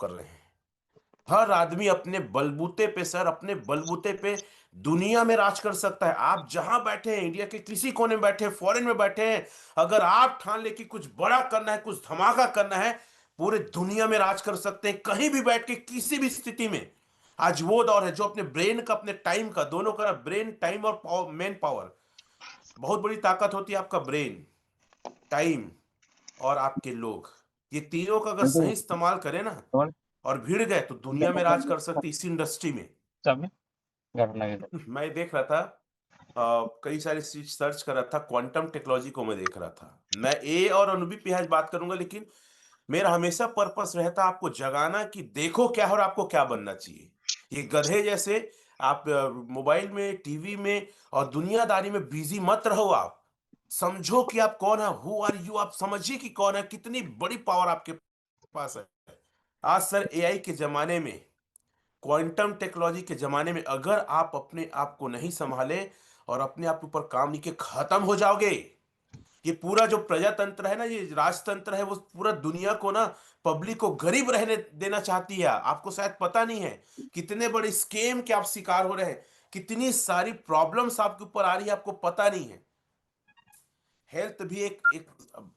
कर रहे हैं। हर आदमी अपने बलबूते पे सर, अपने बलबूते पे दुनिया में राज कर सकता है। आप जहां बैठे हैं, इंडिया के किसी कोने में बैठे हैं, फॉरेन में बैठे हैं, अगर आप ठान ले कि कुछ बड़ा करना है, कुछ धमाका करना है, पूरे दुनिया में राज कर सकते हैं, कहीं भी बैठ के, किसी भी स्थिति में। आज वो दौर है जो अपने ब्रेन का, अपने टाइम का, दोनों का, ब्रेन टाइम और पावर, मैन पावर, बहुत बड़ी ताकत होती है आपका ब्रेन, टाइम और आपके लोग। ये तीनों का अगर itu सही इस्तेमाल करें ना cuman और भिड़ गए तो udah दुनिया में makan राज कर सकती इस इंडस्ट्री में। sampai nggak pernah gitu. मैं देख रहा था, कई सारी चीज सर्च कर रहा था, क्वांटम टेक्नोलॉजी को मैं देख रहा था। मैं ए और अनुभवी पे आज बात करूंगा, लेकिन मेरा हमेशा पर्पस रहता आपको जगाना कि देखो क्या है और आपको क्या बनना चाहिए। ये गधे जैसे आप मोबाइल में, टीवी में और दुनियादारी में बिजी मत रहो। आप समझो कि आप कौन है, हु आर यू, आप समझिए कि कौन है, कितनी बड़ी पावर आपके पास है। आज सर एआई के जमाने में, क्वांटम टेक्नोलॉजी के जमाने में अगर आप अपने आप को नहीं संभाले और अपने आप के ऊपर काम नहीं किए, खत्म हो जाओगे। ये पूरा जो प्रजातंत्र है ना, ये राजतंत्र है, वो पूरा दुनिया को ना, पब्लिक को गरीब रहने देना चाहती है। आपको शायद पता नहीं है कितने बड़े स्केम के आप शिकार हो रहे हैं, कितनी सारी प्रॉब्लम्स आपके ऊपर आ रही है, आपको पता नहीं है। हेल्थ भी एक एक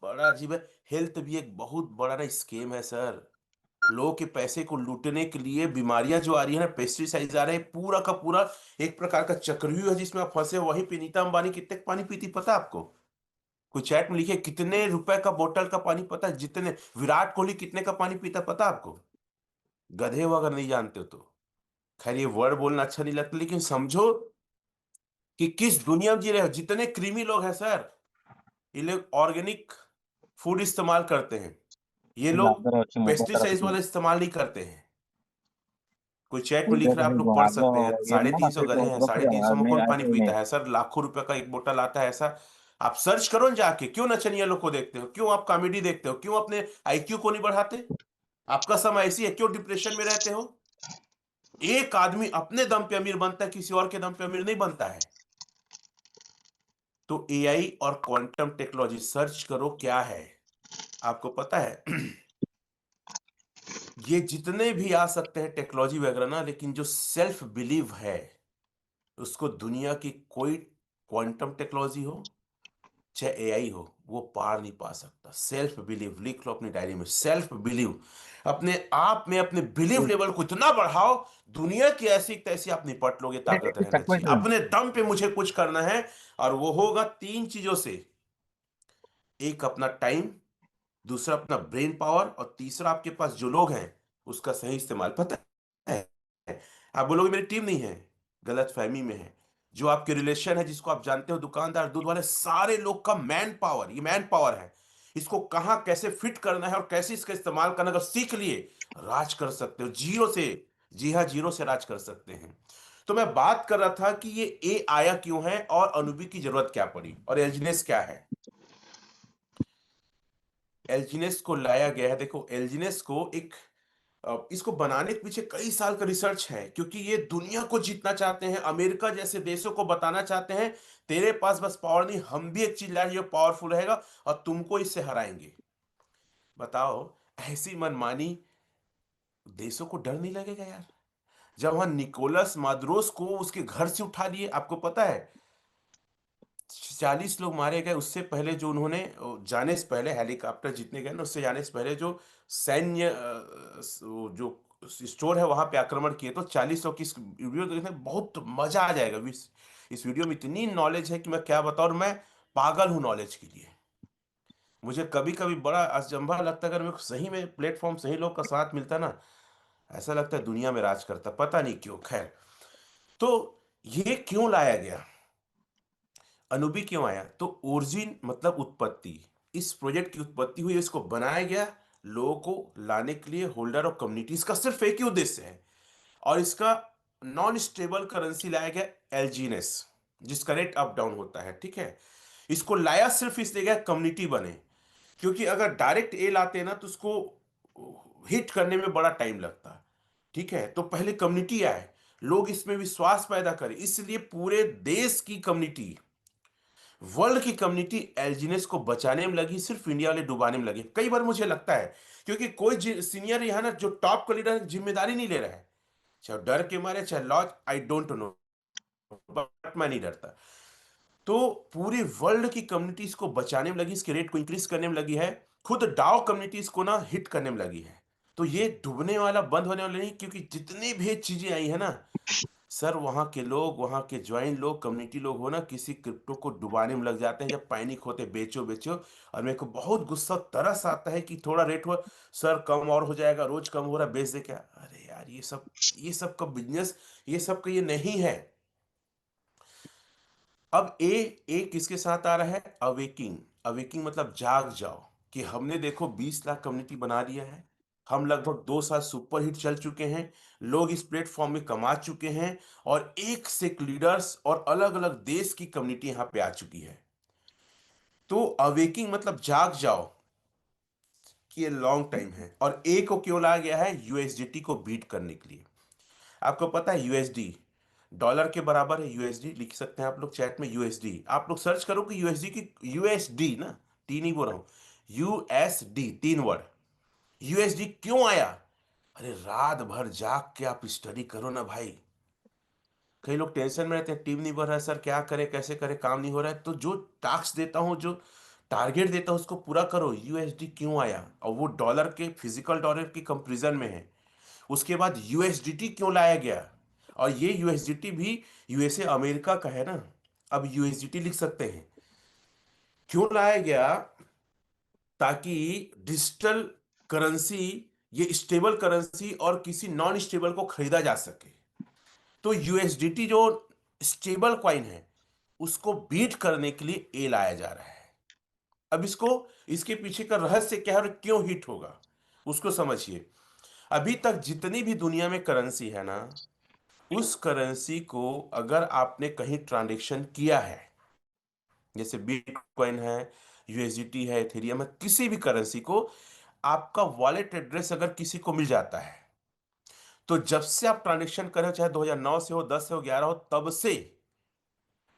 बड़ा अजीब है। हेल्थ भी एक बहुत बड़ा ना स्केम है सर। लोगों के पैसे को लूटने के लिए बीमारियां जो आ रही है ना, पेस्टिसाइड्स आ रहे हैं, पूरा का पूरा एक प्रकार का चक्रव्यूह है जिसमें आप फंसे हो। वहीं पे नीता अंबानी कितने का पानी पीती पता है आपको? कोई चैट में लिखे कितने रुपए का बोतल का पानी पता है? जितने विराट कोहली कितने का पानी पीता पता है आपको? गधे हो अगर नहीं जानते हो तो। खैर ये वर्ड बोलना अच्छा नहीं लगता, लेकिन समझो कि किस दुनिया में जी रहे हो। जितने कृमि लोग हैं सर, ये लोग ऑर्गेनिक फूड इस्तेमाल करते हैं, ये Nggak लोग terus semua terus पेस्टिसाइड्स वाला इस्तेमाल नहीं करते हैं। कोई चैट में udah लिख रहा है, dari आप लोग पढ़ bago सकते हैं, साढ़े gimana तीन सौ masih गधे हैं, terus साढ़े ya तीन सौ में ini कौन पानी asli nih पीता है सर? लाखों रुपए का एक बोतल आता है ऐसा। आप सर्च करो ना जाके, क्यों नचनिया लोग को देखते हो, क्यों आप कॉमेडी देखते हो, क्यों अपने आईक्यू को नहीं बढ़ाते? आपका समय ऐसी है, क्यों डिप्रेशन में रहते हो? एक आदमी अपने दम पे अमीर बनता है, किसी और के दम पे अमीर नहीं बनता है। तो एआई और क्वांटम टेक्नोलॉजी सर्च करो क्या है, आपको पता है। ये जितने भी आ सकते हैं टेक्नोलॉजी वगैरह ना, लेकिन जो सेल्फ बिलीव है, उसको दुनिया की कोई क्वांटम टेक्नोलॉजी हो चाहे एआई हो, वो पार नहीं पा सकता। सेल्फ बिलीव लिख लो अपनी डायरी में, सेल्फ बिलीव। अपने आप में अपने बिलीव लेवल को इतना बढ़ाओ, दुनिया की ऐसी तैसी आप निपट लोगे, ताकत itu रहना चाहिए। checkpoint अपने दम पे मुझे कुछ करना है, और वो होगा तीन चीजों से। एक अपना टाइम, दूसरा अपना ब्रेन पावर, और तीसरा आपके पास जो लोग हैं उसका सही इस्तेमाल। पता है, आप बोलोगे मेरी टीम नहीं है, गलत फहमी में है। जो आपके रिलेशन है, जिसको आप जानते हो, दुकानदार, दूध वाले, सारे लोग का मैन पावर, ये मैन पावर है। इसको कहां कैसे फिट करना है और कैसे इसका इस्तेमाल करना, अगर सीख लिए, राज कर सकते हो जीरो से। जी हाँ, जीरो से राज कर सकते हैं। तो मैं बात कर रहा था कि ये ए आया क्यों है, और अनुबी की जरूरत क्या पड़ी, और एलजीनेस क्या है। एल्जिनेस को लाया गया है। देखो, एल्जिनेस को एक इसको बनाने के पीछे कई साल का रिसर्च है, क्योंकि ये दुनिया को जीतना चाहते हैं, अमेरिका जैसे देशों को बताना चाहते हैं तेरे पास बस पावर नहीं, हम भी एक चीज लाए जो पावरफुल रहेगा और तुमको इससे हराएंगे। बताओ, ऐसी मनमानी, देशों को डर नहीं लगेगा यार? जब वहां निकोलस मादुरोस को उसके घर से उठा लिए, आपको पता है 40 लोग मारे गए। उससे पहले जो उन्होंने, जाने से पहले हेलीकॉप्टर जीतने गए ना, उससे जाने से पहले जो सैन्य जो स्टोर है वहां पे आक्रमण किए, तो 40 लोग की वीडियो देखने में बहुत मजा आ जाएगा। इस वीडियो में इतनी नॉलेज है कि मैं क्या बताऊं, और मैं पागल हूं नॉलेज के लिए। मुझे कभी कभी बड़ा अचंभा लगता है, अगर मेरे को सही में प्लेटफॉर्म, सही लोग का साथ मिलता ना, ऐसा लगता है दुनिया में राज करता, पता नहीं क्यों। खैर, तो ये क्यों लाया गया, अनुबी क्यों आया? तो ओरिजिन मतलब उत्पत्ति, इस प्रोजेक्ट की उत्पत्ति हुई, इसको बनाया गया लोगों को लाने के लिए, होल्डर ऑफ कम्युनिटी। इसका सिर्फ एक ही उद्देश्य है, और इसका नॉन स्टेबल करेंसी लाया गया एलजीनेस, जिसका रेट अप डाउन होता है, ठीक है। इसको लाया सिर्फ इसलिए गया कम्युनिटी बने, क्योंकि अगर डायरेक्ट ए लाते ना तो उसको हिट करने में बड़ा टाइम लगता, ठीक है। तो पहले कम्युनिटी आए, लोग इसमें विश्वास पैदा करें, इसलिए पूरे देश की कम्युनिटी, वर्ल्ड की कम्युनिटी एल्जीनेस को बचाने में लगी, सिर्फ इंडिया वाले डुबाने में लगे। कई बार मुझे लगता है क्योंकि कोई सीनियर यहाँ ना जो टॉप का लीडर जिम्मेदारी नहीं ले रहा है, चाहे डर के मारे चाहे लॉज, आई डोंट नो, बट मैं नहीं डरता। तो पूरे वर्ल्ड की कम्युनिटीज को बचाने में लगी, इसके रेट को इंक्रीज करने में लगी है, खुद डाओ कम्युनिटीज को ना हिट करने में लगी है। तो ये डूबने वाला बंद होने वाला नहीं, क्योंकि जितनी भी चीजें आई है ना सर, वहां के लोग, वहां के ज्वाइन लोग, कम्युनिटी लोग हो ना, किसी क्रिप्टो को डुबाने में लग जाते हैं, जब पैनिक होते बेचो बेचो। और मेरे को बहुत गुस्सा तरस आता है कि थोड़ा रेट हुआ, सर कम और हो जाएगा, रोज कम हो रहा है, बेच दे क्या। अरे यार, ये सब का बिजनेस, ये सब का ये नहीं है। अब ए किसके साथ आ रहा है, अवेकिंग। अवेकिंग मतलब जाग जाओ, कि हमने देखो 20 लाख कम्युनिटी बना दिया है, हम लगभग 2 साल सुपर हिट चल चुके हैं, लोग इस प्लेटफॉर्म में कमा चुके हैं, और एक से एक लीडर्स और अलग अलग देश की कम्युनिटी यहां पे आ चुकी है। तो अवेकिंग मतलब जाग जाओ, कि ये लॉन्ग टाइम है। और ए को क्यों लाया गया है, यूएसडीटी को बीट करने के लिए। आपको पता है यूएसडी डॉलर के बराबर है, यूएसडी लिख सकते हैं आप लोग चैट में, यूएसडी आप लोग सर्च करो कि यूएसडी की, यूएसडी ना, टी नहीं बोल रहा हूं, यूएसडी 3 वर्ड। यूएसडी क्यों आया, अरे रात भर जाग के आप स्टडी करो ना भाई। कई लोग टेंशन में रहते हैं, टीम नहीं बढ़ रहा है सर, क्या करें कैसे करें, काम नहीं हो रहा है। तो जो टास्क देता हूं, जो टारगेट देता हूं, उसको पूरा करो। यूएसडी क्यों आया, और वो डॉलर के, फिजिकल डॉलर की कंपेरिजन में है। उसके बाद यूएसडीटी क्यों लाया गया, और ये यूएसडीटी भी यूएसए अमेरिका का है ना, अब यूएसडीटी लिख सकते हैं। क्यों लाया गया, ताकि डिजिटल करेंसी, ये स्टेबल करेंसी और किसी नॉन स्टेबल को खरीदा जा सके। तो यूएसडीटी जो स्टेबल कॉइन है, उसको बीट करने के लिए ए लाया जा रहा है। अब इसको, इसके पीछे का रहस्य क्या है और क्यों हिट होगा, उसको समझिए। अभी तक जितनी भी दुनिया में करेंसी है ना, उस करेंसी को अगर आपने कहीं ट्रांजेक्शन किया है, जैसे बिटकॉइन है, यूएसडीटी है, इथेरियम है, किसी भी करेंसी को, आपका वॉलेट एड्रेस अगर किसी को मिल जाता है, तो जब से आप ट्रांजेक्शन कर रहे हो, चाहे 2009 से हो, 10 से हो, 11 हो, तब से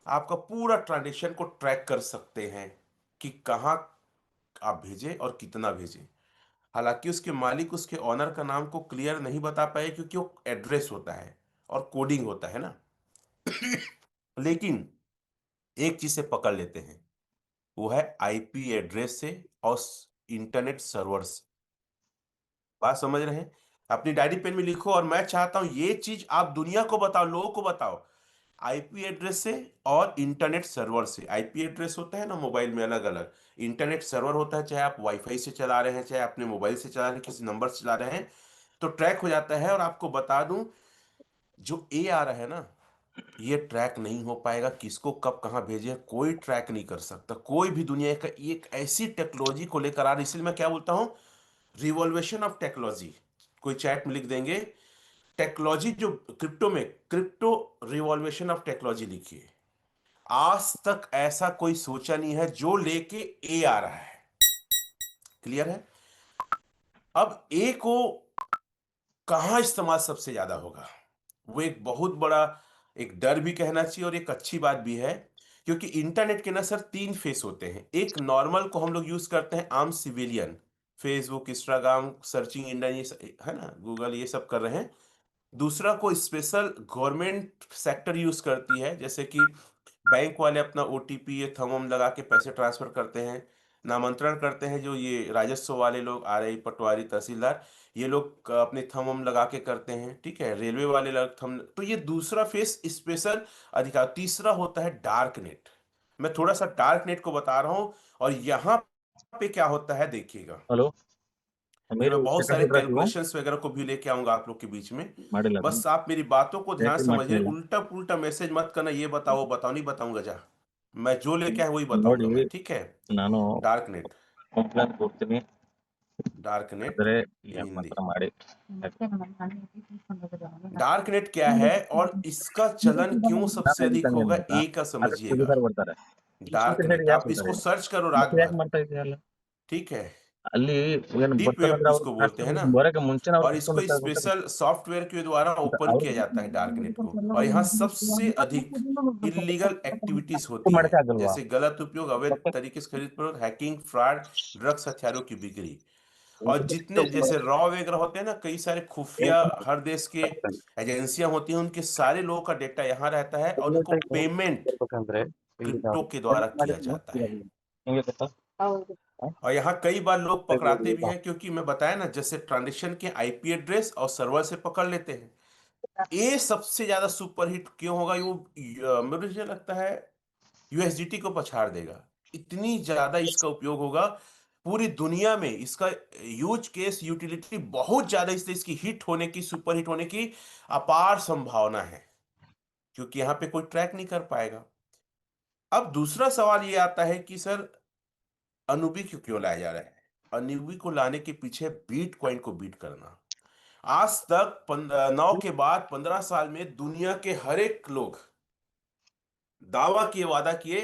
आपका पूरा ट्रांजेक्शन को ट्रैक कर सकते हैं, कि कहाँ आप भेजे और कितना भेजे। हालांकि उसके मालिक, उसके ऑनर का नाम को क्लियर नहीं बता पाए, क्योंकि वो एड्रेस होता है और कोडिंग होता है ना। लेकिन एक चीज से पकड़ लेते हैं, वो है आईपी एड्रेस से और इंटरनेट सर्वर से। बात समझ रहे हैं, अपनी डायरी पेन में लिखो, और मैं चाहता हूं ये चीज आप दुनिया को बताओ, लोगों को बताओ। आईपी एड्रेस से और इंटरनेट सर्वर से। आईपी एड्रेस होता है ना मोबाइल में अलग अलग, इंटरनेट सर्वर होता है, चाहे आप वाईफाई से चला रहे हैं, चाहे अपने मोबाइल से चला रहे हैं, किसी नंबर से चला रहे हैं, तो ट्रैक हो जाता है। और आपको बता दूं, जो ए आ रहा है ना, ये ट्रैक नहीं हो पाएगा, किसको कब कहां भेजे कोई ट्रैक नहीं कर सकता। कोई भी दुनिया का एक ऐसी टेक्नोलॉजी को लेकर आ रही, इसलिए मैं क्या बोलता हूं, रिवॉल्वेशन ऑफ टेक्नोलॉजी। कोई चैट में लिख देंगे, टेक्नोलॉजी जो क्रिप्टो में, क्रिप्टो रिवॉल्वेशन ऑफ टेक्नोलॉजी लिखिए। आज तक ऐसा कोई सोचा नहीं है जो लेके ए आ रहा है। क्लियर है। अब ए को कहां इस्तेमाल सबसे ज्यादा होगा, वो एक बहुत बड़ा, एक डर भी कहना चाहिए और एक अच्छी बात भी है। क्योंकि इंटरनेट के ना सर 3 फेस होते हैं। एक नॉर्मल को हम लोग यूज करते हैं, आम civilian, Facebook, Instagram, searching India, है ना, गूगल, ये सब कर रहे हैं। दूसरा को स्पेशल गवर्नमेंट सेक्टर यूज करती है, जैसे कि बैंक वाले अपना ओटीपी, ये थंब वंब लगा के पैसे ट्रांसफर करते हैं, नामांतरण करते हैं, जो ये राजस्व वाले लोग, आरआई, पटवारी, तहसीलदार, ये लोग अपने थंब वंब लगा के करते हैं, ठीक है। रेलवे वाले लोग थंब, तो ये दूसरा फेस स्पेशल अधिकार। तीसरा होता है डार्क नेट। मैं थोड़ा सा डार्क नेट को बता रहा हूं, और यहाँ पे क्या होता है देखिएगा। హలో फिर మీరు मैं बहुत సెకండ్ सारे రాసివా कैलकुलेशंस वगैरह को भी लेके आऊंगा आप लोग के बीच में। ಮಾಡಿಲ್ಲ बस आप मेरी बातों को ध्यान ಜಾಕೆಟ್ समझिए, ಮಾಡ್ತಿಲ್ಲ उल्टा पुल्टा मैसेज मत करना, ये बताओ वो बताओ, नहीं बताऊंगा जा। मैं जो लेके आया वही ನೋಡಿ बताऊंगा मैं, ठीक है। ನಾನು डार्क नेट, ಕಂಪ್ಲೇಂಟ್ ಕೊಡ್ತೀನಿ डार्क नेट ಆದರೆ इन ನಿಮ್ಮ हिंदी। ಹತ್ರ ಮಾಡಿ डार्क नेट क्या है और इसका चलन क्यों सबसे अधिक ಇದ್ದಂಗೆ होगा, ಅಂತ ए का ಅದಕ್ಕೆ समझिएगा। ತೆಗಿತಾರೆ ಬರ್ತಾರೆ डार्क ಈ नेट ಸೈಡ್ आप ಯಾಕೆ इसको ಬರ್ತಾರೆ सर्च करो रात ಮತ್ತೆ ಯಾಕೆ भर, ಮಾಡ್ತಾ ಇದೆಯಲ್ಲ ठीक है। ಅಲ್ಲಿ ಏನು डीप ಗೊತ್ತದಂದ್ರೆ वेब ಅವ್ರು उसको बोलते हैं ಕಸ್ಟಮರ್ ना, ಬರೋಕೆ ಮುಂಚೆನೇ ಅವ್ರು और इसको ಕಿತ್ಕೊಂಡ್ಬಿಡ್ತಾರೆ स्पेशल सॉफ्टवेयर के द्वारा ओपन ಅವ್ರು किया जाता है डार्क नेट को। और यहाँ सबसे अधिक इलीगल एक्टिविटीज होती हैं, ಮಾಡಕ್ಕೆ ಆಗಲ್ವಾ जैसे गलत उपयोग, अवैध ಮತ್ತೆ तरीके से खरीद फरोख्त, हैकिंग, फ्रॉड, ड्रग्स, हथियारों की बिक्री। और जितने जैसे ಮಾಡ್ತಾರೆ रॉ वगैरह होते हैं ना, कई सारे खुफिया हर देश के एजेंसियां होती हैं, उनके सारे लोगों का डेटा यहाँ रहता है और उनको पेमेंट ಬರ್ಬೇಕಂದ್ರೆ ಇಲ್ಲಿ क्रिप्टो ನಾವು के द्वारा किया ಮಾಡಿದ್ರೆ जाता है। ನಿಮಗೆ ಗೊತ್ತಾ ಹೌದು और यहाँ कई बार लोग पकड़ाते भी हैं, क्योंकि मैं बताया ना, जैसे ट्रांजेक्शन के आईपी एड्रेस और सर्वर से पकड़ लेते हैं। ये सबसे ज्यादा सुपरहिट क्यों होगा, मुझे लगता है यूएसडीटी को पछाड़ देगा। इतनी ज्यादा इसका उपयोग होगा पूरी दुनिया में, इसका यूज केस यूटिलिटी बहुत ज्यादा, इसलिए इसकी हिट होने की, सुपरहिट होने की अपार संभावना है, क्योंकि यहाँ पे कोई ट्रैक नहीं कर पाएगा। अब दूसरा सवाल ये आता है कि सर, अनुबी क्यों क्यों लाया जा रहा है? अनुबी को लाने के पीछे बिटकॉइन को बीट करना। आज तक 9 के बाद 15 साल में दुनिया के हर एक लोग दावा किए, वादा किए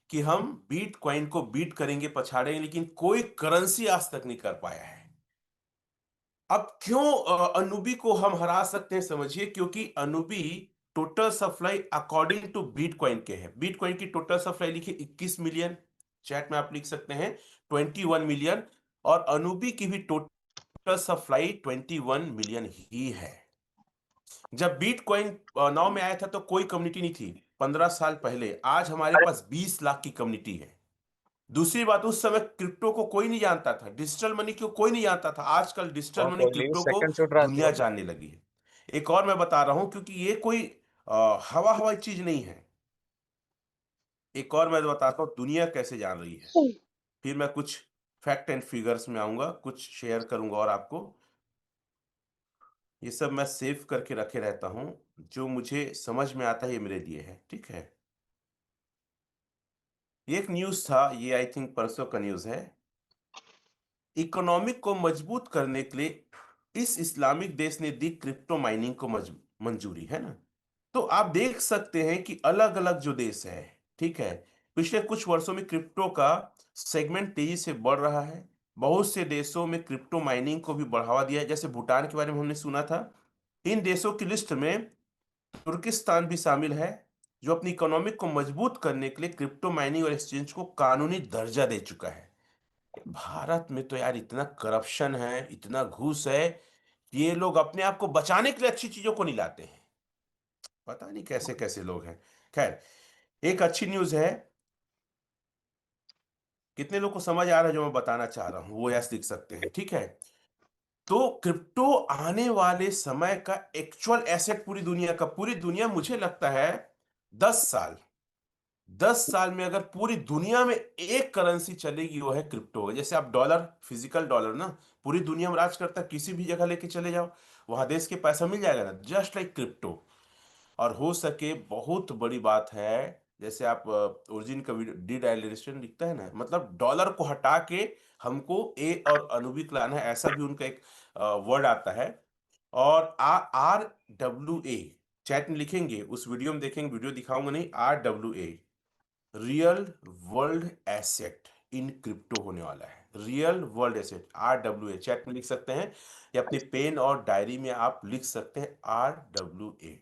कि हम बिटकॉइन को बीट करेंगे, पछाड़ेंगे, लेकिन कोई करेंसी आज तक नहीं कर पाया है। अब क्यों अनुबी को हम हरा सकते हैं, समझिए, क्योंकि अनुबी total supply according to bitcoin के है। बिटकॉइन की टोटल सप्लाई लिखिए 21 मिलियन, चैट में आप लिख सकते हैं 21 मिलियन, और अनुबी की भी टोटल सप्लाई 21 मिलियन ही है। जब बिटकॉइन 9 में आया था तो कोई कम्युनिटी नहीं थी, 15 साल पहले। आज हमारे पास 20 लाख की कम्युनिटी है। दूसरी बात, उस समय क्रिप्टो को कोई नहीं जानता था, डिजिटल मनी को कोई नहीं जानता था। आजकल डिजिटल मनी, ಅಲ್ಲಿ क्रिप्टो को ಸೆಕೆಂಡ್ ಶೂಟರ್ दुनिया जानने लगी है। एक और मैं बता रहा हूं, क्योंकि ये कोई हवा हवाई चीज नहीं है। एक और मैं बताता हूं दुनिया कैसे जान रही है, फिर मैं कुछ फैक्ट एंड फिगर्स में आऊंगा, कुछ शेयर करूंगा और आपको। ये सब मैं सेव करके रखे रहता हूं, जो मुझे समझ में आता है ये मेरे लिए है, ठीक है। ये एक न्यूज़ था, ये आई थिंक परसों का न्यूज़ है। इकोनॉमिक को मजबूत करने के लिए इस इस्लामिक देश ने दी क्रिप्टो माइनिंग को मंजूरी, है ना। तो आप देख सकते हैं कि अलग-अलग जो देश है, ठीक है, पिछले कुछ वर्षों में क्रिप्टो का सेगमेंट तेजी से बढ़ रहा है। बहुत से देशों में क्रिप्टो माइनिंग को भी बढ़ावा दिया है, जैसे भूटान के बारे में हमने सुना था। इन देशों की लिस्ट में तुर्किस्तान भी शामिल है, जो अपनी इकोनॉमिक को मजबूत करने के लिए क्रिप्टो माइनिंग और एक्सचेंज को कानूनी दर्जा दे चुका है। भारत में तो यार इतना करप्शन है, इतना घूस है, कि ये लोग अपने आप को बचाने के लिए अच्छी चीजों को नहीं लाते हैं। पता नहीं कैसे कैसे लोग हैं। खैर, एक अच्छी न्यूज है। कितने लोग को समझ आ रहा है जो मैं बताना चाह रहा हूं, वो यस लिख सकते हैं, ठीक है। तो क्रिप्टो आने वाले समय का एक्चुअल एसेट पूरी दुनिया मुझे लगता है 10 साल, 10 साल में अगर पूरी दुनिया में एक करेंसी चलेगी, वो है क्रिप्टो। जैसे आप डॉलर, फिजिकल डॉलर ना, पूरी दुनिया में राज करता है, किसी भी जगह लेके चले जाओ, वहां देश के पैसा मिल जाएगा ना, जस्ट लाइक क्रिप्टो। और हो सके, बहुत बड़ी बात है, जैसे आप ओरिजिन का डी डायलेशन लिखता है ना, मतलब डॉलर को हटा के हमको ए और अनुबिक लाना है, ऐसा भी उनका एक वर्ड आता है। और RWA चैट में लिखेंगे, उस वीडियो में देखेंगे, वीडियो दिखाऊंगा नहीं, RWA real world asset in crypto होने वाला है। Real world asset, RWA chat में लिख सकते हैं, या अपनी पेन और डायरी में आप लिख सकते हैं RWA।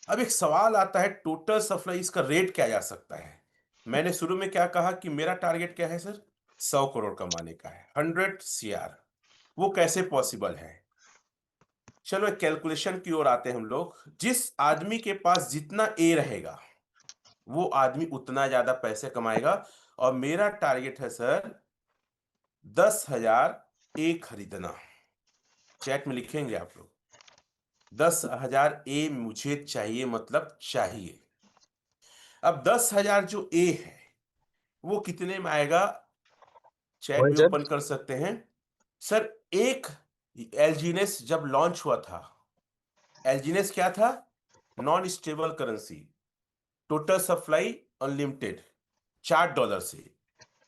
अब एक सवाल आता है, टोटल सप्लाई इसका रेट क्या जा सकता है? मैंने शुरू में क्या कहा कि मेरा टारगेट क्या है सर, 100 करोड़ कमाने का है, 100 CR। वो कैसे पॉसिबल है? चलो एक कैलकुलेशन की ओर आते हैं हम लोग। जिस आदमी के पास जितना ए रहेगा, वो आदमी उतना ज्यादा पैसे कमाएगा। और मेरा टारगेट है सर 10,000 ए खरीदना। चैट में लिखेंगे आप लोग, 10,000 ए मुझे चाहिए, मतलब चाहिए। अब 10,000 जो ए है, वो कितने में आएगा? चैट में ओपन कर सकते हैं। सर, एक एलजीनेस जब लॉन्च हुआ था, एलजीनेस क्या था? Non stable currency, total supply unlimited, $4 से।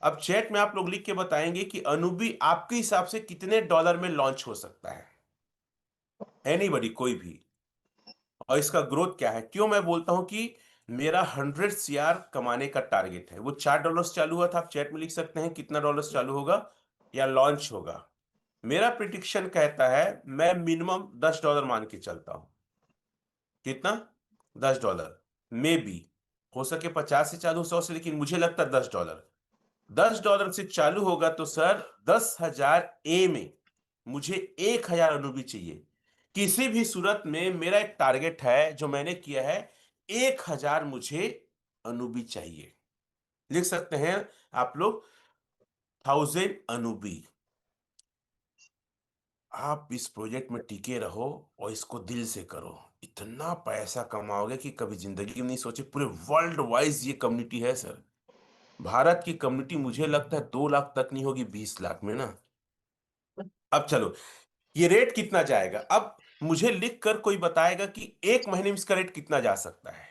अब चैट में आप लोग लिख के बताएंगे कि अनुबी आपके हिसाब से कितने डॉलर में लॉन्च हो सकता है? एनीबॉडी, कोई भी। और इसका ग्रोथ क्या है? क्यों मैं बोलता हूं कि मेरा 100 सीआर कमाने का टारगेट है। वो $4 चालू हुआ था, आप चैट में लिख सकते हैं कितना डॉलर चालू होगा या लॉन्च होगा। मेरा प्रिडिक्शन कहता है मैं मिनिमम $10 मान के चलता हूं। कितना? $10 मे बी, हो सके 50 से चालू, 100 से, लेकिन मुझे लगता है $10। $10 से चालू होगा तो सर 10,000 ए में मुझे 1,000 अनुभवी चाहिए। किसी भी सूरत में मेरा एक टारगेट है जो मैंने किया है, 1,000 मुझे अनुभवी चाहिए। लिख सकते हैं आप लोग 1000 अनुभवी। आप इस प्रोजेक्ट में टिके रहो और इसको दिल से करो, इतना पैसा कमाओगे कि कभी जिंदगी में नहीं सोचे। पूरे वर्ल्ड वाइज ये कम्युनिटी है सर। भारत की कम्युनिटी मुझे लगता है 2 लाख तक नहीं होगी, 20 लाख में ना। अब चलो, ये रेट कितना जाएगा? अब मुझे लिख कर कोई बताएगा कि 1 महीने में इसका रेट कितना जा सकता है।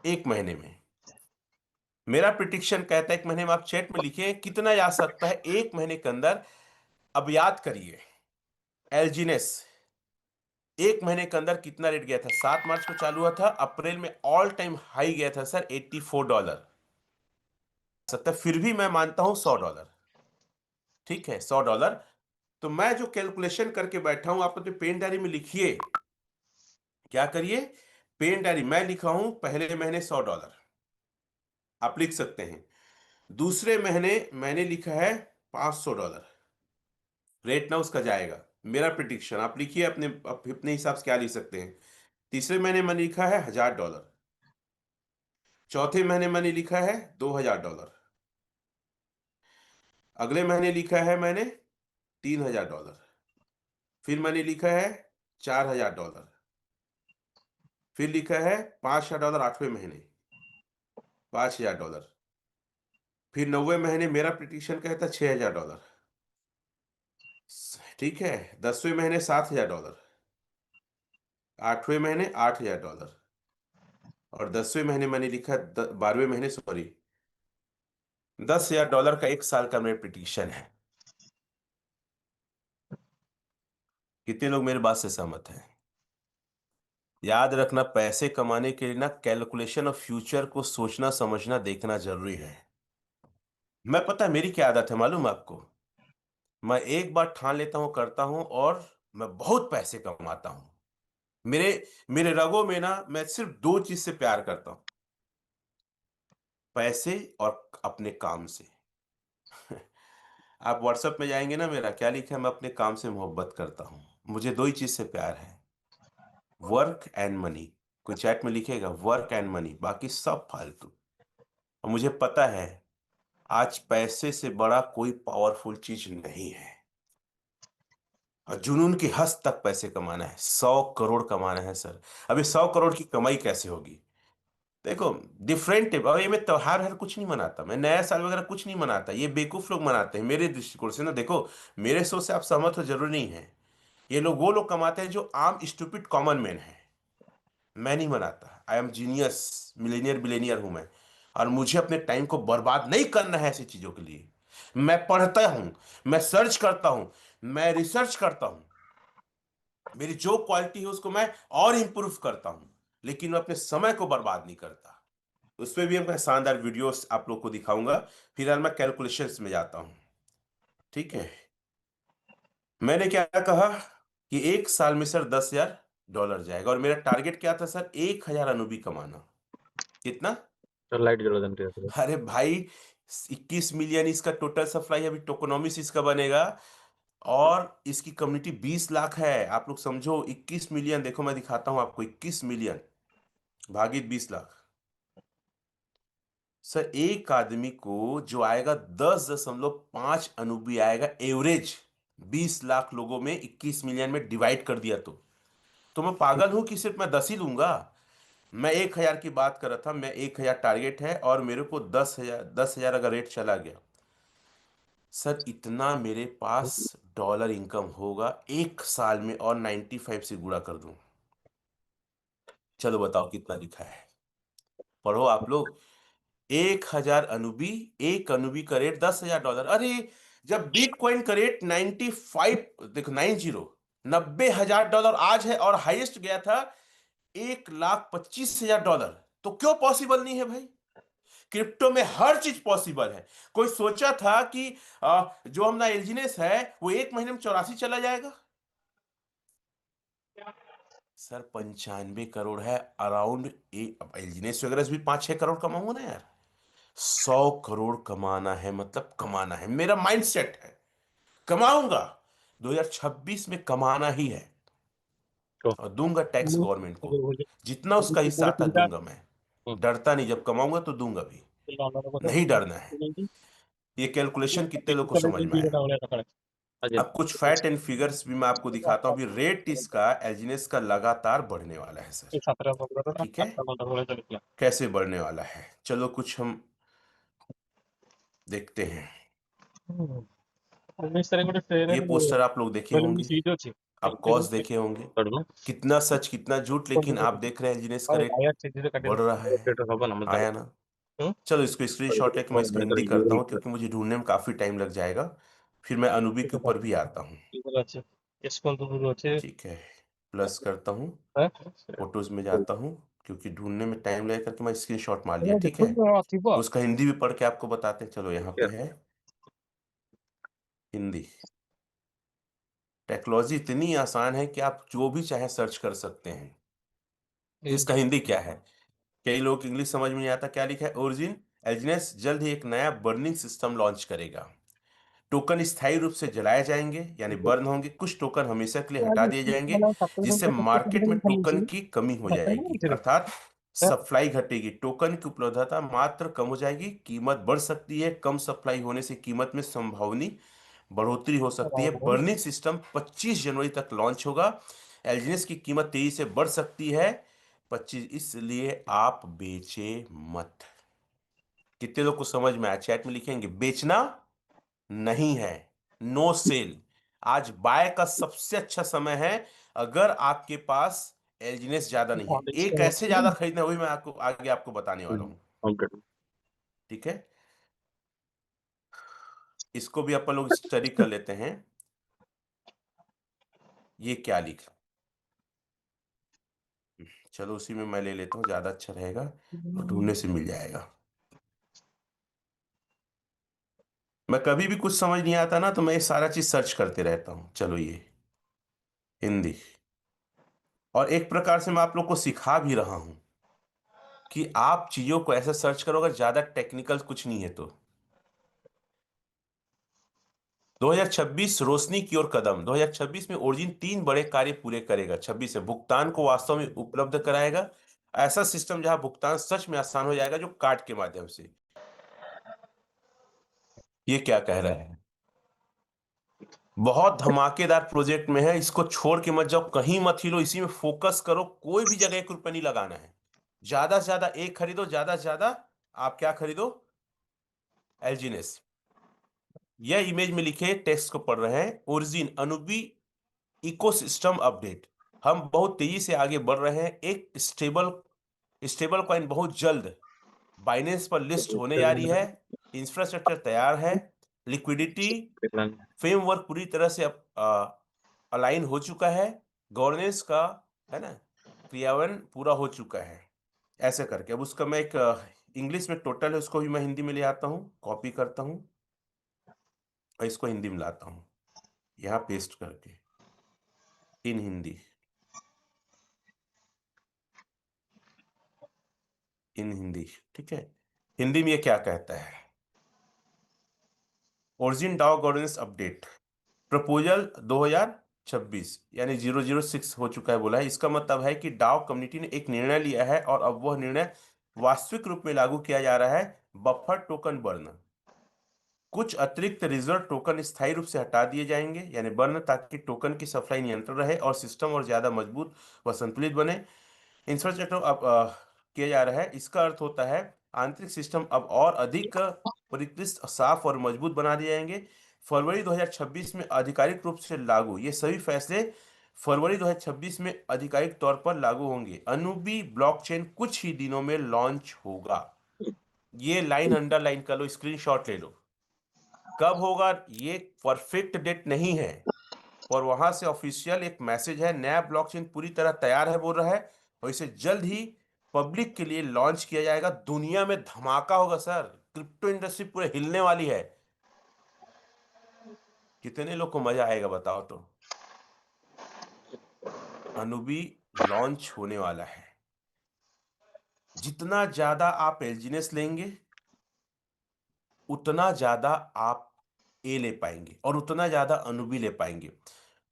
1 महीने में मेरा प्रिडिक्शन कहता है 1 महीने में, आप चैट में लिखिए कितना जा सकता है 1 महीने के अंदर। अब याद करिए, एलजीनेस 1 महीने के अंदर कितना रेट गया था? 7 मार्च को चालू हुआ था, अप्रैल में ऑल टाइम हाई गया था सर $84 सकता है। फिर भी मैं मानता हूं $100। ठीक है, $100। तो मैं जो कैलकुलेशन करके बैठा हूं, आप अपने पेन डायरी में लिखिए। क्या करिए? पेन डायरी मैं लिखा हूं, पहले महीने $100 आप लिख सकते हैं। दूसरे महीने मैंने लिखा है $500। रेट ना उसका जाएगा, मेरा प्रिडिक्शन आप लिखिए अपने हिसाब से क्या लिख सकते हैं। तीसरे महीने मैंने लिखा है $1000। चौथे महीने मैंने लिखा है $2000। अगले महीने लिखा है मैंने $3000। फिर मैंने लिखा है $4000। फिर लिखा है $5000 8वें महीने, $5000। फिर 90 महीने मेरा प्रिडिक्शन कहता है $6000। ठीक है, 10वें महीने $7000। 8वें महीने $8000। और 10वें महीने मैंने लिखा 12वें महीने, सॉरी, $10,000 का 1 साल का मेरा प्रिडिक्शन है। कितने लोग मेरे बात से सहमत हैं? याद रखना, पैसे कमाने के लिए ना कैलकुलेशन ऑफ फ्यूचर को सोचना समझना देखना जरूरी है। मैं, पता है मेरी क्या आदत है मालूम है आपको? मैं एक बार ठान लेता हूं, करता हूं, और मैं बहुत पैसे कमाता हूं। मेरे मेरे रगों में ना, मैं सिर्फ 2 चीज से प्यार करता हूं, पैसे और अपने काम से। आप व्हाट्सएप में जाएंगे ना, मेरा क्या लिखा है, मैं अपने काम से मोहब्बत करता हूं। मुझे 2 ही चीज से प्यार है, वर्क एंड मनी। कोई चैट में लिखेगा वर्क एंड मनी, बाकी सब फालतू। और मुझे पता है आज पैसे से बड़ा कोई पावरफुल चीज नहीं है। और जुनून की हद तक पैसे कमाना है, 100 करोड़ कमाना है सर। अभी 100 करोड़ की कमाई कैसे होगी? देखो, डिफरेंट है। और ये मैं त्योहार हर कुछ नहीं मनाता, मैं नया साल वगैरह कुछ नहीं मनाता, ये बेवकूफ लोग मनाते हैं मेरे दृष्टिकोण से ना। देखो, मेरे सोच से आप सहमत हो जरूरी नहीं है। ये लोग, वो लोग कमाते हैं जो आम स्टूपिड कॉमन मैन है। मैं नहीं मनाता। I am genius, Millionaire billionaire हूं मैं। और मुझे अपने टाइम को बर्बाद नहीं करना है ऐसी चीजों के लिए। मैं पढ़ता हूं, मैं सर्च करता हूं, मैं रिसर्च करता हूं। मेरी जो क्वालिटी है उसको मैं और इंप्रूव करता हूं, लेकिन मैं अपने समय को बर्बाद नहीं करता। उसमें भी मैं शानदार वीडियोस आप लोग को दिखाऊंगा। फिलहाल मैं कैलकुलेशंस में जाता हूं। ठीक है, मैंने क्या कहा कि 1 साल में सर $10,000 जाएगा, और मेरा टारगेट क्या था सर? 1,000 अनुभवी कमाना। कितना? सर लाइट जला देना चाहिए। अरे भाई, 21 मिलियन इसका टोटल सप्लाई है। अभी टोकोनॉमिक्स इसका बनेगा, और इसकी कम्युनिटी 20 लाख है। आप लोग समझो, 21 मिलियन, देखो मैं दिखाता हूं आपको, 21 मिलियन भागित 20 लाख। सर एक आदमी को जो आएगा 10.5 अनुभवी आएगा एवरेज। 20 लाख लोगों में 21 मिलियन में डिवाइड कर दिया तो मैं पागल हूं कि सिर्फ मैं 10 ही लूंगा? मैं 1,000 की बात कर रहा था। मैं 1,000 टारगेट है, और मेरे को 10,000 अगर रेट चला गया सर, इतना मेरे पास डॉलर इनकम होगा 1 साल में, और 95 से गुणा कर दूं। चलो बताओ कितना लिखा है, पढ़ो आप लोग। 1,000 अनुभवी, एक अनुभवी का रेट $10,000। अरे, जब बिटकॉइन का रेट 95, देखो 90, $90,000 आज है, और हाईएस्ट गया था $1,25,000। तो क्यों पॉसिबल नहीं है भाई? क्रिप्टो में हर चीज पॉसिबल है। कोई सोचा था कि जो हमारा एलजीनेस है वो 1 महीने में 84 चला जाएगा? सर 95 करोड़ है अराउंड। एलजीनेस वगैरह से भी 5-6 करोड़ कमाऊंगा ना यार। 100 करोड़ कमाना है, मतलब कमाना है, मेरा माइंड सेट है। कमाऊंगा, 2026 में कमाना ही है। तो और दूंगा टैक्स वो गवर्नमेंट को, वो जो जितना वो उसका जो हिस्सा पूरे आता तीन है चार दूंगा मैं। डरता नहीं, जब कमाऊंगा तो दूंगा भी। नहीं डरना है। ये कैलकुलेशन कितने लोग को समझ में आया? अजय अब कुछ फैक्ट एंड फिगर्स भी मैं आपको दिखाता हूं। अभी रेट इसका एलजीनेस का लगातार बढ़ने वाला है सर। एक छात्र ठीक है, बोला कैसे बढ़ने वाला है, चलो कुछ हम देखते हैं। उन्नीस तारीख को ट्रेन ये पोस्टर आप लोग देखे बेलून होंगे, सीट अच्छी आप कॉज देखे होंगे, पड़ना कितना सच कितना झूठ, लेकिन आप देख रहे हैं एलजीनेस का और रेट आया चीजें बढ़ रहा है। कटिंग हबा नमस्कार आया ना? चलो इसको स्क्रीनशॉट लेके मैं इसको हिंदी करता हूँ, क्योंकि मुझे ढूंढने में काफी टाइम लग जाएगा। फिर मैं अनुबी के ऊपर भी आता हूँ। আছে স্কুল তো আছে ठीक है, प्लस करता हूँ, হ্যাঁ फोटोज में जाता हूँ, क्योंकि ढूंढने में टाइम लगेगा करके मैं स्क्रीनशॉट मार लिया। এটা ठीक है, দেখুন আসিব उसका हिंदी भी पढ़ के आपको बताते हैं। चलो यहाँ पे है हिंदी। टेक्नोलॉजी इतनी आसान है कि आप जो भी चाहे सर्च कर सकते हैं। इसका हिंदी क्या है? कई लोग इंग्लिश समझ में नहीं आता। क्या लिखा है? ओरिजिन एलजीनेस जल्द ही एक नया बर्निंग सिस्टम लॉन्च करेगा। टोकन स्थायी रूप से जलाए जाएंगे, यानी बर्न होंगे। कुछ टोकन हमेशा के लिए हटा दिए जाएंगे, जिससे मार्केट में टोकन की कमी हो जाएगी, अर्थात सप्लाई घटेगी। टोकन की उपलब्धता मात्र कम हो जाएगी, कीमत बढ़ सकती है। कम सप्लाई होने से कीमत में संभावनी बढ़ोतरी हो सकती है। बर्निंग सिस्टम 25 जनवरी तक लॉन्च होगा। एलजीनेस की कीमत तेजी से बढ़ सकती है 25, इसलिए आप बेचे मत। कितने लोग को समझ में आया? चैट में लिखेंगे बेचना नहीं है, नो सेल। आज बाय का सबसे अच्छा समय है, अगर आपके पास एलजीनेस ज्यादा नहीं है। एक कैसे ज्यादा खरीदना है वही मैं आपको आगे आपको बताने वाला हूं। ठीक है, इसको भी अपन लोग स्टडी कर लेते हैं। ये क्या लिखा, चलो उसी में मैं ले लेता हूँ, ज्यादा अच्छा रहेगा और ढूंढने से मिल जाएगा। मैं कभी भी कुछ समझ नहीं आता ना, तो मैं ये सारा चीज सर्च करते रहता हूँ। चलो ये हिंदी, और एक प्रकार से मैं आप लोग को सिखा भी रहा हूं कि आप चीजों को ऐसे सर्च करो, अगर ज्यादा टेक्निकल कुछ नहीं है तो। 2026 रोशनी की ओर कदम। 2026 में ओरिजिन 3 बड़े कार्य पूरे करेगा। 26 है, भुगतान को वास्तव में उपलब्ध कराएगा। ऐसा सिस्टम जहां भुगतान सच में आसान हो जाएगा, जो कार्ड के माध्यम से। ये क्या कह रहा है? बहुत धमाकेदार प्रोजेक्ट में है, इसको छोड़ के मत जाओ, कहीं मत हिलो, इसी में फोकस करो। कोई भी जगह 1 रुपया नहीं लगाना है। ज्यादा से ज्यादा एक खरीदो, ज्यादा से ज्यादा आप क्या खरीदो? एलजीनेस। यह इमेज में लिखे टेक्स्ट को पढ़ रहे हैं। ओरिजिन अनुबी इकोसिस्टम अपडेट। हम बहुत तेजी से आगे बढ़ रहे हैं। एक स्टेबल स्टेबल कॉइन बहुत जल्द बाइनेंस पर लिस्ट होने जा रही है। इंफ्रास्ट्रक्चर तैयार है। लिक्विडिटी फ्रेमवर्क पूरी तरह से अलाइन हो चुका है। गवर्नेंस का, है ना, क्रियान्वयन पूरा हो चुका है। ऐसे करके अब उसका मैं एक इंग्लिश में टोटल है, उसको भी मैं हिंदी में ले आता हूँ, कॉपी करता हूँ और इसको हिंदी में लाता हूँ, यहाँ पेस्ट करके इन हिंदी, इन हिंदी। ठीक है, हिंदी में ये क्या कहता है? Origin DAO governance update proposal 2026, यानी 006 हो चुका है बोला है। इसका मतलब है कि डाओ कम्युनिटी ने एक निर्णय लिया है और अब वह निर्णय वास्तविक रूप में लागू किया जा रहा है। बफर टोकन बर्न, कुछ अतिरिक्त रिजर्व टोकन स्थायी रूप से हटा दिए जाएंगे, यानी बर्न, ताकि टोकन की सप्लाई नियंत्रण रहे और सिस्टम और ज्यादा मजबूत व संतुलित बने। इंफ्रास्ट्रक्चर अब किया जा रहा है। इसका अर्थ होता है आंतरिक सिस्टम अब और अधिक परिष्कृत, साफ और मजबूत बना दिए जाएंगे। फरवरी 2026 में आधिकारिक रूप से लागू। ये सभी फैसले फरवरी 2026 में आधिकारिक तौर पर लागू होंगे। अनुबी ब्लॉकचेन कुछ ही दिनों में लॉन्च होगा। ये लाइन अंडरलाइन कर लो, स्क्रीनशॉट ले लो। कब होगा ये परफेक्ट डेट नहीं है, और वहां से ऑफिशियल एक मैसेज है, नया ब्लॉकचेन पूरी तरह तैयार है बोल रहा है, और इसे जल्द ही पब्लिक के लिए लॉन्च किया जाएगा। दुनिया में धमाका होगा सर, क्रिप्टो इंडस्ट्री पूरे हिलने वाली है। कितने लोग को मजा आएगा बताओ तो। अनुबी लॉन्च होने वाला है। जितना ज्यादा आप एलजीनेस लेंगे उतना ज्यादा आप ए ले पाएंगे और उतना ज्यादा अनुबी ले पाएंगे।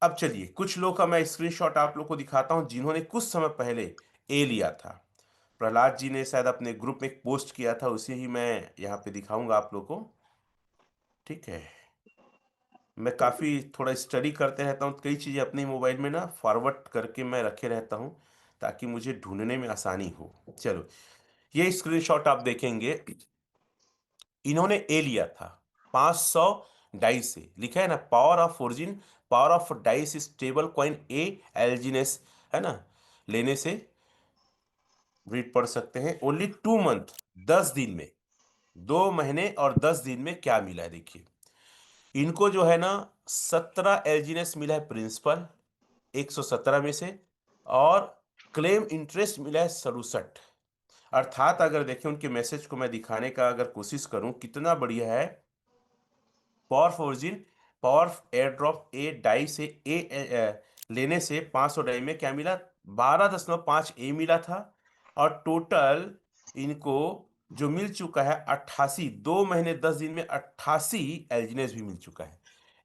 अब चलिए कुछ लोग का मैं स्क्रीनशॉट आप लोग को दिखाता हूं जिन्होंने कुछ समय पहले ए लिया था। प्रहलाद जी ने शायद अपने ग्रुप में एक पोस्ट किया था, उसे ही मैं यहाँ पे दिखाऊंगा आप लोग को। ठीक है, मैं काफी थोड़ा स्टडी करते रहता हूँ, कई चीजें अपने मोबाइल में ना फॉरवर्ड करके मैं रखे रहता हूँ ताकि मुझे ढूंढने में आसानी हो। चलो, ये स्क्रीनशॉट आप देखेंगे, इन्होंने ए लिया था 500 डाइस से। लिखा है ना, power of origin, power of dice stable coin ए एलजीनेस, है ना, लेने से रीड पढ़ सकते हैं। ओनली 2 मंथ, 10 दिन में, 2 महीने और 10 दिन में क्या मिला है देखिए। इनको जो है ना 17 एलजीनेस मिला है प्रिंसिपल 117 में से, और क्लेम इंटरेस्ट मिला है 67। अर्थात अगर देखें उनके मैसेज को मैं दिखाने का अगर कोशिश करूं कितना बढ़िया है। पावर फोर्जिन, पावर एयर ड्रॉप ए डाई से लेने से 500 डाई में क्या मिला, 12.5 ए मिला था। और टोटल इनको जो मिल चुका है 88, 2 महीने 10 दिन में 88 एल्जिनेस भी मिल चुका है।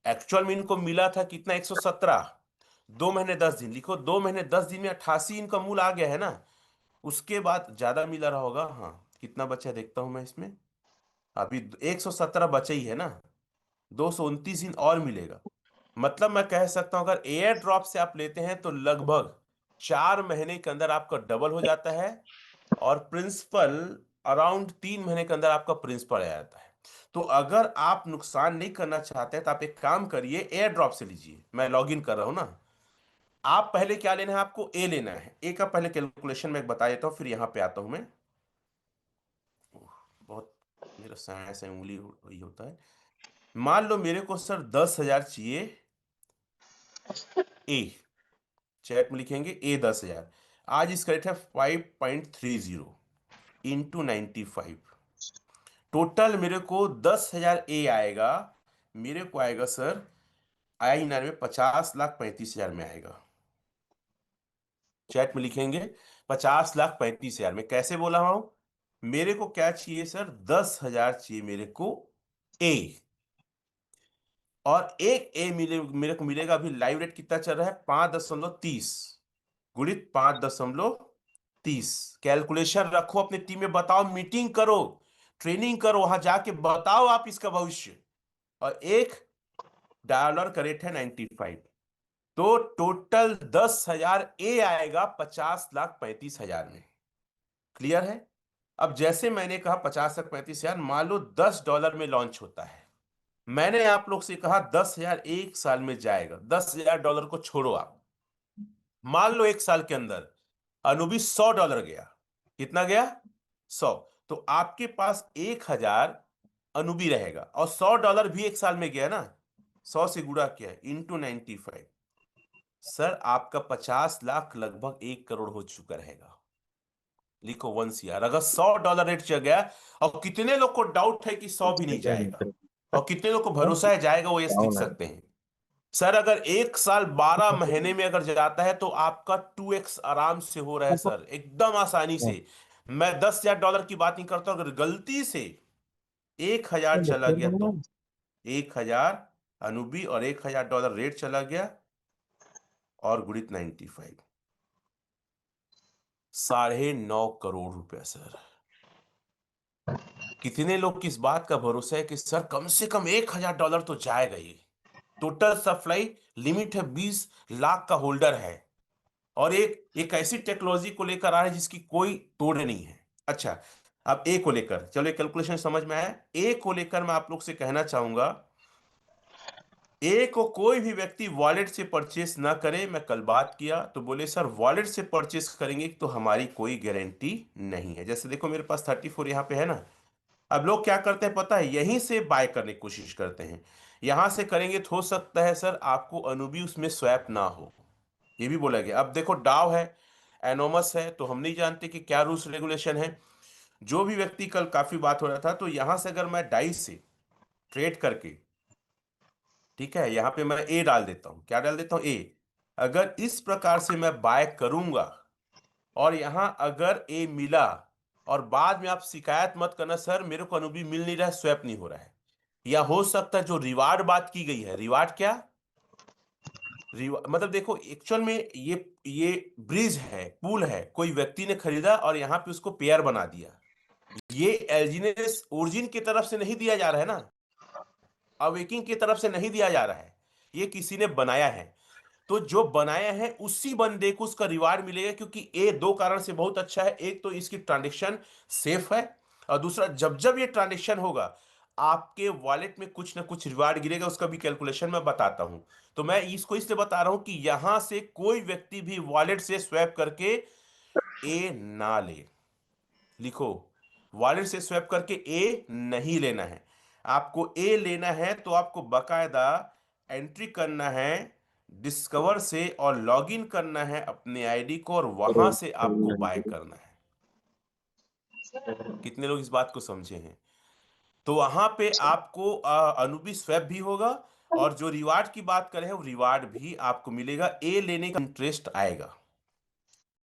एक्चुअल में इनको मिला था कितना, 117। 2 महीने 10 दिन लिखो, 2 महीने 10 दिन में 88 इनका मूल आ गया है ना। उसके बाद ज्यादा मिला रहा होगा, हाँ कितना बचा है देखता हूं मैं इसमें। अभी 117 बचे ही है ना, 229 दिन और मिलेगा। मतलब मैं कह सकता हूं अगर एयर ड्रॉप से आप लेते हैं तो लगभग 4 महीने के अंदर आपका डबल हो जाता है, और प्रिंसिपल अराउंड 3 महीने के अंदर आपका प्रिंसिपल आ जाता है। तो अगर आप नुकसान नहीं करना चाहते हैं तो आप एक काम करिए, एयर ड्रॉप से लीजिए। मैं लॉग इन कर रहा हूं ना। आप पहले क्या लेना है, आपको ए लेना है। ए का पहले कैलकुलेशन में बता देता हूं, फिर यहां पे आता हूं मैं। बहुत मेरा साया से उंगली वही होता है। मान लो मेरे को सर 10,000 चाहिए ए, चैट में लिखेंगे ए 10,000। आज इसका रेट है 5.30 इंटू 95। टोटल मेरे को 10,000 ए आएगा। मेरे को आएगा सर INR में 50,35,000 में आएगा। चैट में लिखेंगे 50,35,000 में। कैसे बोला हूं, मेरे को क्या चाहिए सर, 10,000 चाहिए मेरे को ए। और एक ए मेरे को मिलेगा, अभी लाइव रेट कितना चल रहा है, 5.30 गुणित 5.30। कैलकुलेशन रखो अपनी टीम में, बताओ, मीटिंग करो, ट्रेनिंग करो, वहां जाके बताओ आप इसका भविष्य। और $1 का रेट है 95। तो टोटल 10,000 ए आएगा 50,35,000 में। क्लियर है। अब जैसे मैंने कहा 50,35,000, मान लो $10 में लॉन्च होता है। मैंने आप लोग से कहा 10,000 एक साल में जाएगा। $10,000 को छोड़ो आप, मान लो एक साल के अंदर अनुबी $100 गया। कितना गया, 100। तो आपके पास 1,000 अनुबी रहेगा, और $100 भी एक साल में गया ना, 100 से गुणा किया इंटू 95। सर आपका 50 लाख लगभग 1 करोड़ हो चुका रहेगा। लिखो 1 CR। अगर $100 रेट चल गया, और कितने लोग को डाउट है कि 100 भी नहीं जाएगा, और कितने लोग को भरोसा है जाएगा, वो यस लिख सकते हैं। सर अगर एक साल 12 महीने में अगर जाता है तो आपका 2x आराम से हो रहा है सर, एकदम आसानी से। मैं $10,000 की बात नहीं करता, अगर गलती से 1,000 चला गया तो 1,000 अनुबी और $1,000 रेट चला गया, और गुणित 95, 9.5 करोड़ सर। कितने लोग की इस बात का भरोसा है कि सर कम से कम $1,000 तो जाएगा ये। टोटल सप्लाई लिमिट है 20 लाख का होल्डर है, और एक ऐसी टेक्नोलॉजी को लेकर आ रहा है जिसकी कोई तोड़ नहीं है। अच्छा, अब ए को लेकर चलो, कैलकुलेशन समझ में आया। ए को लेकर मैं आप लोग से कहना चाहूंगा, ए को कोई भी व्यक्ति वॉलेट से परचेस ना करे। मैं कल बात किया तो बोले सर वॉलेट से परचेस करेंगे तो हमारी कोई गारंटी नहीं है। जैसे देखो मेरे पास 34 यहाँ पे है ना। अब लोग क्या करते हैं पता है, यहीं से बाय करने की कोशिश करते हैं। यहां से करेंगे तो हो सकता है सर आपको अनुबी उसमें स्वैप ना हो, ये भी बोला गया। अब देखो डाव है, एनोमस है, तो हम नहीं जानते कि क्या रूल्स रेगुलेशन है। जो भी व्यक्ति, कल काफी बात हो रहा था, तो यहां से अगर मैं डाइस से ट्रेड करके, ठीक है, यहां पे मैं ए डाल देता हूं, क्या डाल देता हूं, ए। अगर इस प्रकार से मैं बाय करूंगा और यहां अगर ए मिला, और बाद में आप शिकायत मत करना सर मेरे को अनुभी मिल नहीं रहा है, स्वैप नहीं हो रहा है। या हो सकता है जो रिवार्ड बात की गई है, रिवार्ड क्या, मतलब देखो एक्चुअल में ये ब्रिज है, पुल है, कोई व्यक्ति ने खरीदा और यहाँ पे उसको पेयर बना दिया। ये एल्जीनेस ओरिजिन की तरफ से नहीं दिया जा रहा है ना, अवेकिंग की तरफ से नहीं दिया जा रहा है, ये किसी ने बनाया है। तो जो बनाया है उसी बंदे को उसका रिवार्ड मिलेगा, क्योंकि ए दो कारण से बहुत अच्छा है। एक तो इसकी ट्रांजेक्शन सेफ है, और दूसरा जब जब ये ट्रांजेक्शन होगा आपके वॉलेट में कुछ ना कुछ रिवार्ड गिरेगा, उसका भी कैलकुलेशन मैं बताता हूं। तो मैं इसको इसलिए बता रहा हूं कि यहां से कोई व्यक्ति भी वॉलेट से स्वैप करके ए ना ले। लिखो, वॉलेट से स्वैप करके ए नहीं लेना है। आपको ए लेना है तो आपको बकायदा एंट्री करना है डिस्कवर से, और लॉगिन करना है अपने आईडी को, और वहां से आपको बाय करना है। कितने लोग इस बात को समझे हैं? तो वहां पे आपको अनुबी स्वैप भी होगा, और जो रिवार्ड की बात करें वो रिवार्ड भी आपको मिलेगा, ए लेने का इंटरेस्ट आएगा।